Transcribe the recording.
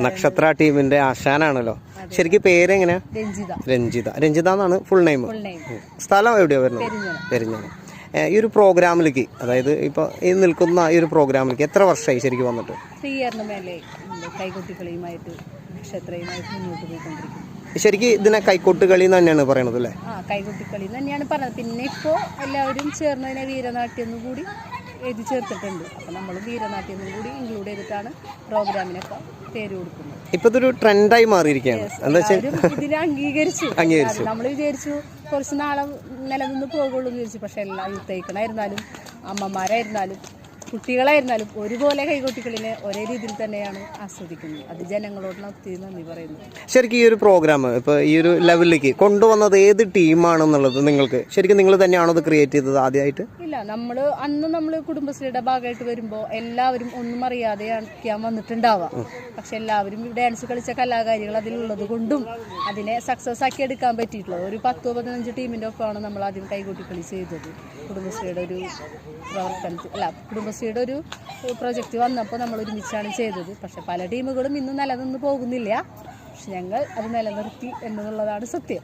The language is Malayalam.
നക്ഷത്ര ടീമിന്റെ ആശാനാണല്ലോ. ശരിക്കും പേരെങ്ങനെയാ? രഞ്ജിത എന്നാണ് ഫുൾ നെയിം. സ്ഥലം എവിടെയാ വരുന്നത്? പെരിഞ്ഞാണ്. ഈ ഒരു പ്രോഗ്രാമിലേക്ക്, അതായത് ഇപ്പൊ ഈ നിൽക്കുന്ന ഈ ഒരു പ്രോഗ്രാമിലേക്ക് എത്ര വർഷമായി ശരിക്കും വന്നിട്ട്? 3 ഇയറിന് മേലെ കൈകൊട്ടിക്കളിയുമായിട്ട് നക്ഷത്രയുമായിട്ട് മുന്നോട്ട് പോയിക്കൊണ്ടിരിക്കുന്നു. ശരിക്കും ഇതിനെ കൈക്കൊട്ട് കളി തന്നെയാണ് പറയണത് അല്ലേ? കൈകൊട്ടിക്കളി തന്നെയാണ് പറഞ്ഞത്. പിന്നെ ഇപ്പോൾ എല്ലാവരും ചേർന്നതിനെ വീരനാട്യം കൂടി എഴുതി ചേർത്തിട്ടുണ്ട്. അപ്പം നമ്മൾ വീരനാട്യം കൂടി ഇൻക്ലൂഡ് ചെയ്തിട്ടാണ് പ്രോഗ്രാമിനൊക്കെ പേര് കൊടുക്കുന്നത്. ഇപ്പൊ ഇതൊരു ട്രെൻഡായി മാറിയിരിക്കുകയാണ്. എന്താ വെച്ചാൽ ഇതിനെ അംഗീകരിച്ചു. നമ്മൾ വിചാരിച്ചു കുറച്ച് നാളെ നിലനിന്ന് പോകുള്ളൂ എന്ന് വിചാരിച്ചു. പക്ഷെ എല്ലാ യൂത്തേക്കണായിരുന്നാലും അമ്മമാരായിരുന്നാലും കുട്ടികളായിരുന്നാലും ഒരുപോലെ കൈകൊട്ടിക്കളിനെ ഒരേ രീതിയിൽ തന്നെയാണ് ആസ്വദിക്കുന്നത്. അത് ജനങ്ങളോടുള്ള ഒത്തിരി നന്ദി പറയുന്നു. ശരിക്കും ഈ ഒരു പ്രോഗ്രാം ഇപ്പൊ ഈ ഒരു ലെവലിലേക്ക് കൊണ്ടുവന്നത് ഏത് ടീമാണെന്നുള്ളത് നിങ്ങൾക്ക് ശരിക്കും നിങ്ങൾ തന്നെയാണോ അത് ക്രിയേറ്റ് ചെയ്തത് ആദ്യമായിട്ട്? ഇല്ല, നമ്മൾ കുടുംബശ്രീയുടെ ഭാഗമായിട്ട് വരുമ്പോൾ എല്ലാവരും ഒന്നും അറിയാതെയാണ് വന്നിട്ടുണ്ടാവാം. പക്ഷെ എല്ലാവരും ഡാൻസ് കളിച്ച കലാകാരികൾ അതിലുള്ളത് കൊണ്ടും അതിനെ സക്സസ് ആക്കി എടുക്കാൻ പറ്റിയിട്ടുള്ളത്. ഒരു 10-15 ടീമിന്റെ ഒപ്പമാണ് നമ്മൾ ആദ്യം കൈകൊട്ടിക്കളി ചെയ്തത്. കുടുംബശ്രീയുടെ ഒരു കുടുംബശ്രീയുടെ ഒരു പ്രൊജക്റ്റ് വന്നപ്പോൾ നമ്മൾ ഒരുമിച്ചാണ് ചെയ്തത്. പക്ഷെ പല ടീമുകളും ഇന്ന് നിലനിന്ന് പോകുന്നില്ല. പക്ഷെ ഞങ്ങൾ അത് നിലനിർത്തി എന്നുള്ളതാണ് സത്യം.